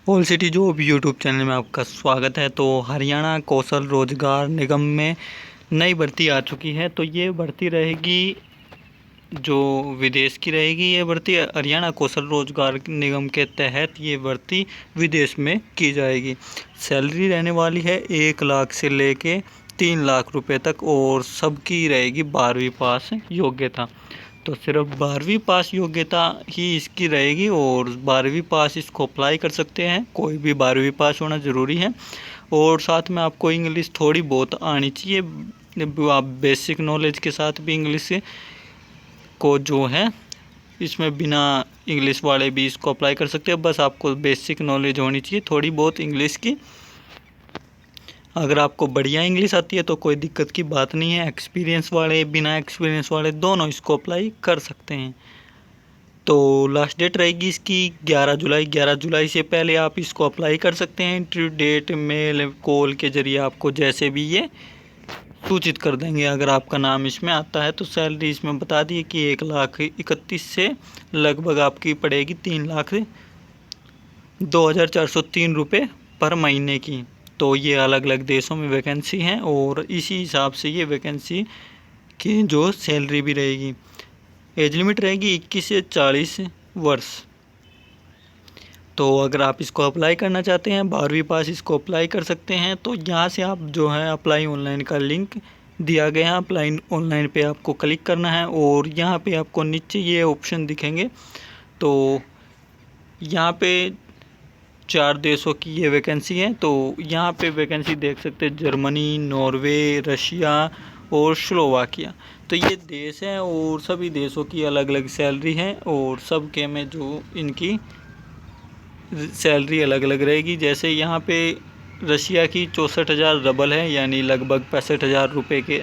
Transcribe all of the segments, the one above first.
All city job YouTube channel में आपका स्वागत है। तो हरियाणा कौशल रोजगार निगम में नई भर्ती आ चुकी है। तो ये भर्ती रहेगी जो विदेश की रहेगी। ये भर्ती हरियाणा कौशल रोजगार निगम के तहत ये भर्ती विदेश में की जाएगी। सैलरी रहने वाली है 1 लाख से लेके 3 लाख रुपए तक और सबकी रहेगी 12वीं पास योग्यता। तो सिर्फ 12वीं पास योग्यता ही इसकी रहेगी और 12वीं पास इसको अप्लाई कर सकते हैं। कोई भी 12वीं पास होना ज़रूरी है और साथ में आपको इंग्लिश थोड़ी बहुत आनी चाहिए। आप बेसिक नॉलेज के साथ भी इंग्लिश को जो है इसमें बिना इंग्लिश वाले भी इसको अप्लाई कर सकते हैं। बस आपको बेसिक नॉलेज होनी चाहिए थोड़ी बहुत इंग्लिश की। अगर आपको बढ़िया इंग्लिश आती है तो कोई दिक्कत की बात नहीं है। एक्सपीरियंस वाले बिना एक्सपीरियंस वाले दोनों इसको अप्लाई कर सकते हैं। तो लास्ट डेट रहेगी इसकी 11 जुलाई। 11 जुलाई से पहले आप इसको अप्लाई कर सकते हैं। इंटरव्यू डेट मेल कॉल के ज़रिए आपको जैसे भी ये सूचित कर देंगे अगर आपका नाम इसमें आता है। तो सैलरी इसमें बता दी कि 1,31,000 से लगभग आपकी पड़ेगी 3,02,403 रुपये पर महीने की। तो ये अलग अलग देशों में वैकेंसी हैं और इसी हिसाब से ये वैकेंसी की जो सैलरी भी रहेगी। एज लिमिट रहेगी 21 से 40 वर्ष। तो अगर आप इसको अप्लाई करना चाहते हैं 12वीं पास इसको अप्लाई कर सकते हैं। तो यहाँ से आप जो है अप्लाई ऑनलाइन का लिंक दिया गया है, अप्लाई ऑनलाइन पे आपको क्लिक करना है और यहाँ पे आपको नीचे ये ऑप्शन दिखेंगे। तो यहाँ पे 4 देशों की ये वैकेंसी है। तो यहाँ पे वैकेंसी देख सकते हैं जर्मनी, नॉर्वे, रशिया और स्लोवाकिया। तो ये देश हैं और सभी देशों की अलग अलग सैलरी है और सब के में जो इनकी सैलरी अलग अलग रहेगी। जैसे यहाँ पे रशिया की 64,000 रबल है यानी लगभग 65,000 रुपये के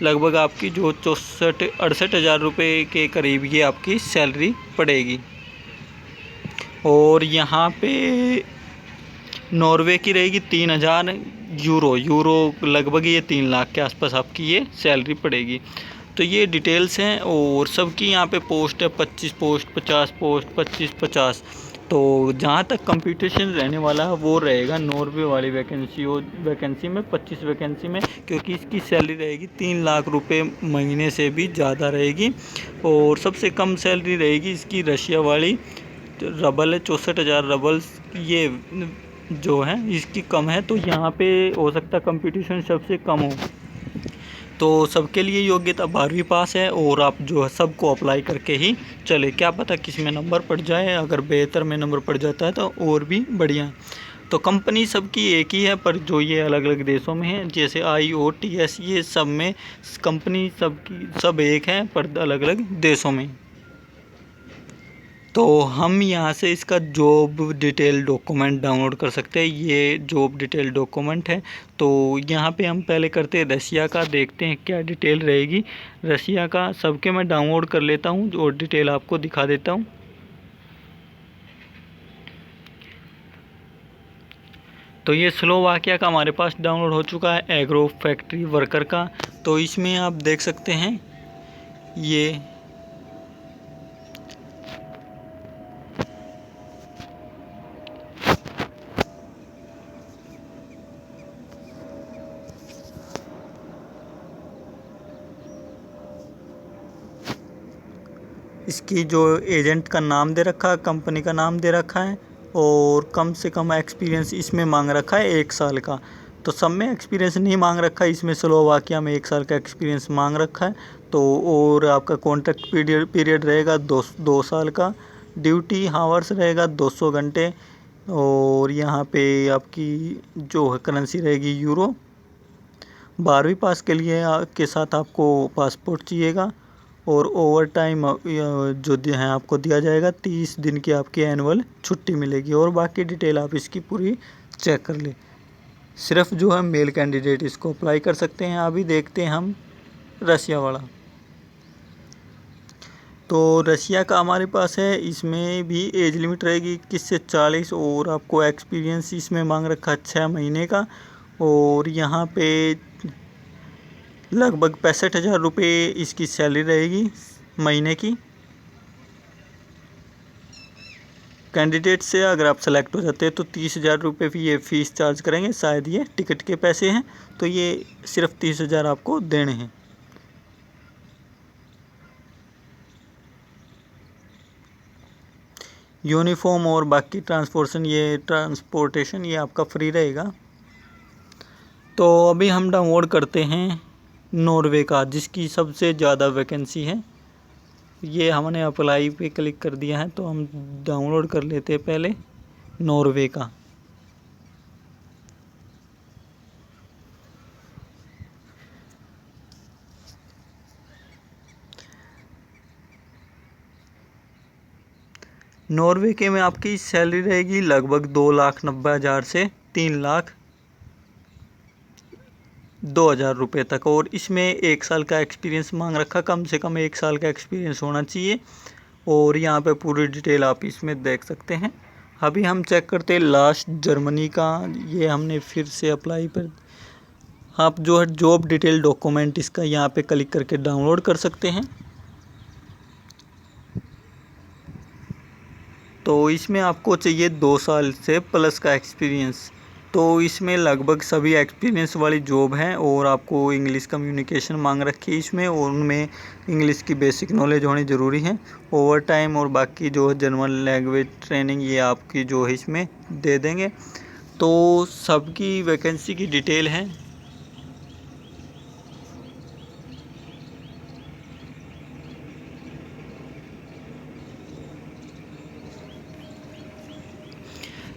लगभग आपकी जो 68,000 रुपये के करीब ये आपकी सैलरी पड़ेगी। और यहाँ पे नॉर्वे की रहेगी 3,000 यूरो लगभग ये 3 लाख के आसपास आपकी ये सैलरी पड़ेगी। तो ये डिटेल्स हैं और सबकी यहाँ पे पोस्ट है 25 पोस्ट 50 पोस्ट 25-50। तो जहाँ तक कंपटीशन रहने वाला है वो रहेगा नॉर्वे वाली वैकेंसी में 25 वैकेंसी में, क्योंकि इसकी सैलरी रहेगी 3 लाख रुपए महीने से भी ज़्यादा रहेगी। और सबसे कम सैलरी रहेगी इसकी रशिया वाली रबल है 64,000 रबल्स ये जो है इसकी कम है। तो यहाँ पे हो सकता है कंपटीशन सबसे कम हो। तो सबके लिए योग्यता 12वीं पास है और आप जो है सबको अप्लाई करके ही चले। क्या पता किस में नंबर पड़ जाए, अगर बेहतर में नंबर पड़ जाता है तो और भी बढ़िया। तो कंपनी सबकी एक ही है पर जो ये अलग अलग देशों में है, जैसे IOTS ये सब में कंपनी सबकी सब एक है पर अलग अलग देशों में। तो हम यहाँ से इसका जॉब डिटेल डॉक्यूमेंट डाउनलोड कर सकते हैं। ये जॉब डिटेल डॉक्यूमेंट है। तो यहाँ पे हम पहले करते हैं रशिया का, देखते हैं क्या डिटेल रहेगी रशिया का। सबके मैं डाउनलोड कर लेता हूँ और डिटेल आपको दिखा देता हूँ। तो ये स्लोवाकिया का हमारे पास डाउनलोड हो चुका है, एग्रो फैक्ट्री वर्कर का। तो इसमें आप देख सकते हैं ये इसकी जो एजेंट का नाम दे रखा है, कंपनी का नाम दे रखा है और कम से कम एक्सपीरियंस इसमें मांग रखा है 1 साल का। तो सब में एक्सपीरियंस नहीं मांग रखा है, इसमें स्लोवाकिया में 1 साल का एक्सपीरियंस मांग रखा है। तो और आपका कॉन्ट्रैक्ट पीरियड रहेगा 2 साल का। ड्यूटी हावर्स रहेगा 200 घंटे और यहाँ पे आपकी जो है करेंसी रहेगी यूरो। 12वीं पास के लिए के साथ आपको पासपोर्ट चाहिएगा और ओवर टाइम जो है आपको दिया जाएगा 30 दिन की आपकी एनुअल छुट्टी मिलेगी। और बाकी डिटेल आप इसकी पूरी चेक कर ले। सिर्फ जो है मेल कैंडिडेट इसको अप्लाई कर सकते हैं। अभी देखते हैं हम रशिया वाला। तो रशिया का हमारे पास है, इसमें भी एज लिमिट रहेगी 21 से 40 और आपको एक्सपीरियंस इसमें मांग रखा 6 महीने का। और यहाँ पे लगभग 65,000 रुपये इसकी सैलरी रहेगी महीने की। कैंडिडेट से अगर आप सेलेक्ट हो जाते हैं तो 30,000 रुपये ये फ़ीस चार्ज करेंगे। शायद ये टिकट के पैसे हैं, तो ये सिर्फ 30,000 आपको देने हैं। यूनिफॉर्म और बाकी ट्रांसपोर्टेशन ये आपका फ्री रहेगा। तो अभी हम डाउनलोड करते हैं नॉर्वे का, जिसकी सबसे ज़्यादा वैकेंसी है। ये हमने अप्लाई पे क्लिक कर दिया है, तो हम डाउनलोड कर लेते हैं पहले नॉर्वे का। नॉर्वे के में आपकी सैलरी रहेगी लगभग 2,90,000 से 3,02,000 रुपये तक। और इसमें 1 साल का एक्सपीरियंस मांग रखा, कम से कम 1 साल का एक्सपीरियंस होना चाहिए। और यहाँ पे पूरी डिटेल आप इसमें देख सकते हैं। अभी हम चेक करते हैं लास्ट जर्मनी का। ये हमने फिर से अप्लाई पर, आप जो है जॉब डिटेल डॉक्यूमेंट इसका यहाँ पे क्लिक करके डाउनलोड कर सकते हैं। तो इसमें आपको चाहिए 2 साल से प्लस का एक्सपीरियंस। तो इसमें लगभग सभी एक्सपीरियंस वाली जॉब हैं। और आपको इंग्लिश कम्युनिकेशन मांग रखी है इसमें, और उनमें इंग्लिश की बेसिक नॉलेज होनी ज़रूरी है। ओवर टाइम और बाकी जो है जर्मन लैंग्वेज ट्रेनिंग ये आपकी जो है इसमें दे देंगे। तो सबकी वैकेंसी की डिटेल है।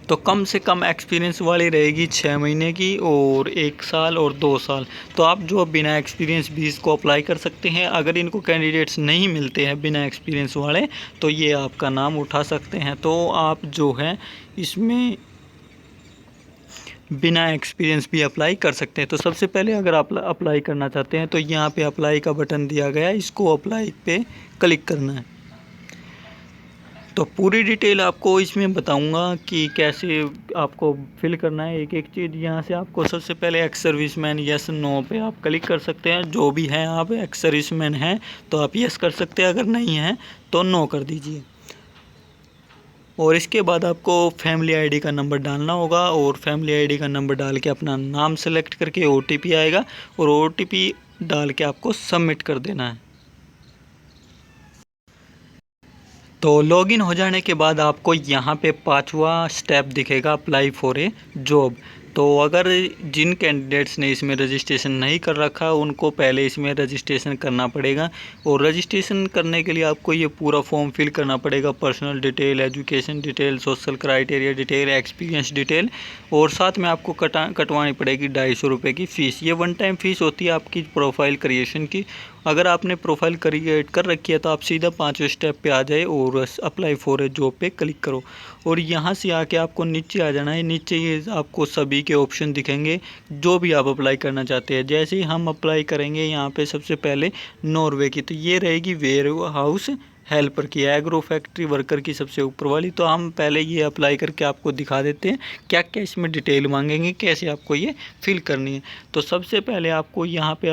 तो कम से कम एक्सपीरियंस वाली रहेगी 6 महीने की, और 1 साल और 2 साल। तो आप जो बिना एक्सपीरियंस भी इसको अप्लाई कर सकते हैं। अगर इनको कैंडिडेट्स नहीं मिलते हैं बिना एक्सपीरियंस वाले, तो ये आपका नाम उठा सकते हैं। तो आप जो है इसमें बिना एक्सपीरियंस भी अप्लाई कर सकते हैं। तो सबसे पहले अगर आप अप्लाई करना चाहते हैं तो यहाँ पे अप्लाई का बटन दिया गया है, इसको अप्लाई पे क्लिक करना है। तो पूरी डिटेल आपको इसमें बताऊंगा कि कैसे आपको फिल करना है एक एक चीज़। यहाँ से आपको सबसे पहले एक्स सर्विसमैन यस नो पे आप क्लिक कर सकते हैं। जो भी हैं आप एक्स सर्विसमैन हैं तो आप यस कर सकते हैं, अगर नहीं हैं तो नो कर दीजिए। और इसके बाद आपको फैमिली आईडी का नंबर डालना होगा, और फैमिली आईडी का नंबर डाल के अपना नाम सेलेक्ट करके OTP आएगा, और OTP डाल के आपको सबमिट कर देना है। तो लॉगिन हो जाने के बाद आपको यहाँ पे 5वां स्टेप दिखेगा, अप्लाई फॉर ए जॉब। तो अगर जिन कैंडिडेट्स ने इसमें रजिस्ट्रेशन नहीं कर रखा उनको पहले इसमें रजिस्ट्रेशन करना पड़ेगा। और रजिस्ट्रेशन करने के लिए आपको ये पूरा फॉर्म फिल करना पड़ेगा। Personal detail, education detail, social criteria detail, experience detail, और साथ में आपको कटवानी पड़ेगी 250 रुपये की फ़ीस। ये 1 टाइम फ़ीस होती है आपकी प्रोफाइल क्रिएशन की। अगर आपने प्रोफाइल क्रिएट कर रखी है तो आप सीधा 5वें स्टेप पे आ जाए और अप्लाई फॉर ए जॉब पे क्लिक करो। और यहाँ से आके आपको नीचे आ जाना है। नीचे ये आपको सभी के ऑप्शन दिखेंगे जो भी आप अप्लाई करना चाहते हैं। जैसे ही हम अप्लाई करेंगे यहाँ पे सबसे पहले नॉर्वे की, तो ये रहेगी वेयर हाउस हेल्पर की, एग्रो फैक्ट्री वर्कर की सबसे ऊपर वाली। तो हम पहले ये अप्लाई करके आपको दिखा देते हैं क्या क्या इसमें डिटेल मांगेंगे, कैसे आपको ये फिल करनी है। तो सबसे पहले आपको यहाँ पे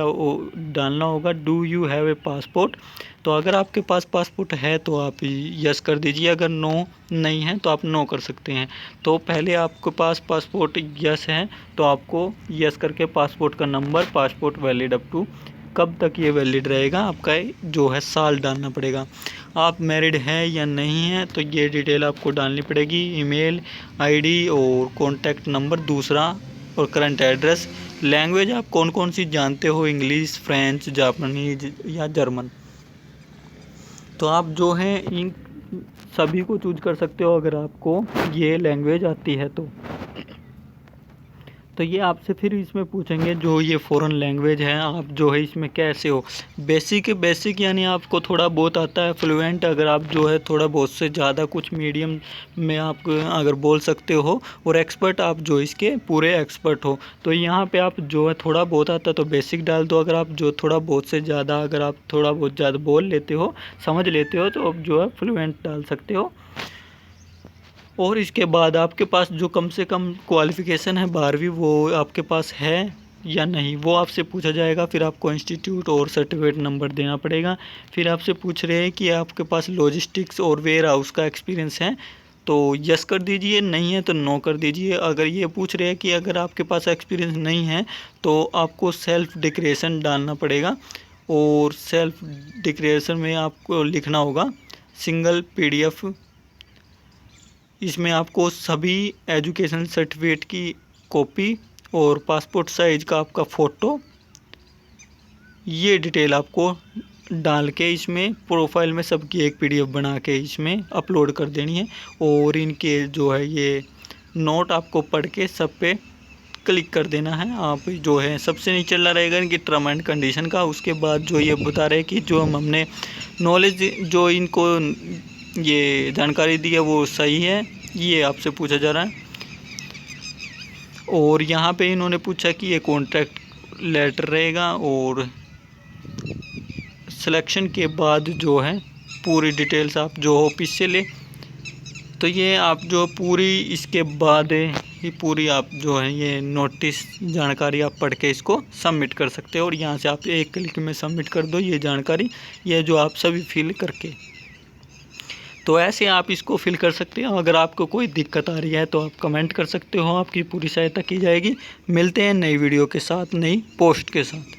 डालना होगा do you have a passport. तो अगर आपके पास पासपोर्ट है तो आप यस कर दीजिए, अगर नो नहीं है तो आप नो कर सकते हैं। तो पहले आपके पास पासपोर्ट यस है तो आपको यस करके पासपोर्ट का नंबर, पासपोर्ट वैलिड अप टू कब तक ये वैलिड रहेगा आपका जो है साल डालना पड़ेगा। आप मैरिड हैं या नहीं हैं तो ये डिटेल आपको डालनी पड़ेगी। ईमेल आईडी और कॉन्टैक्ट नंबर दूसरा, और करंट एड्रेस। लैंग्वेज आप कौन कौन सी जानते हो, इंग्लिश, फ्रेंच, जापानीज या जर्मन। तो आप जो है इन सभी को चूज कर सकते हो अगर आपको ये लैंग्वेज आती है तो। तो ये आपसे फिर इसमें पूछेंगे जो ये फ़ॉरेन लैंग्वेज है आप जो है इसमें कैसे हो। बेसिक यानी आपको थोड़ा बहुत आता है। फ्लुएंट अगर आप जो है थोड़ा बहुत से ज़्यादा कुछ मीडियम में आप अगर बोल सकते हो। और एक्सपर्ट आप जो इसके पूरे एक्सपर्ट हो। तो यहाँ पे आप जो है थोड़ा बहुत आता तो बेसिक डाल दो। अगर आप जो थोड़ा बहुत से ज़्यादा अगर आप थोड़ा बहुत ज़्यादा बोल लेते हो, समझ लेते हो, तो आप जो है फ्लुएंट डाल सकते हो। और इसके बाद आपके पास जो कम से कम क्वालिफ़िकेशन है 12वीं वो आपके पास है या नहीं वो आपसे पूछा जाएगा। फिर आपको इंस्टीट्यूट और सर्टिफिकेट नंबर देना पड़ेगा। फिर आपसे पूछ रहे हैं कि आपके पास लॉजिस्टिक्स और वेयर हाउस का एक्सपीरियंस है तो यस कर दीजिए, नहीं है तो नो कर दीजिए। अगर ये पूछ रहे हैं कि अगर आपके पास एक्सपीरियंस नहीं है तो आपको सेल्फ डिक्लेरेशन डालना पड़ेगा, और सेल्फ डिक्लेरेशन में आपको लिखना होगा सिंगल PDF। इसमें आपको सभी एजुकेशन सर्टिफिकेट की कॉपी और पासपोर्ट साइज का आपका फ़ोटो, ये डिटेल आपको डाल के इसमें प्रोफाइल में सबकी एक PDF बना के इसमें अपलोड कर देनी है। और इनके जो है ये नोट आपको पढ़ के सब पे क्लिक कर देना है। आप जो है सबसे नीचे चला रहेगा इनकी टर्म एंड कंडीशन का। उसके बाद जो ये बता रहे हैं कि जो हमने नॉलेज जो इनको ये जानकारी दी है वो सही है, ये आपसे पूछा जा रहा है। और यहाँ पे इन्होंने पूछा कि ये कॉन्ट्रैक्ट लेटर रहेगा, और सिलेक्शन के बाद जो है पूरी डिटेल्स आप जो ऑफिस से ले, तो ये आप जो पूरी इसके बाद ये पूरी आप जो है ये नोटिस जानकारी आप पढ़ के इसको सबमिट कर सकते हो। और यहाँ से आप एक क्लिक में सबमिट कर दो ये जानकारी, ये जो आप सभी फिल करके। तो ऐसे आप इसको फिल कर सकते हो। अगर आपको कोई दिक्कत आ रही है तो आप कमेंट कर सकते हो, आपकी पूरी सहायता की जाएगी। मिलते हैं नई वीडियो के साथ, नई पोस्ट के साथ।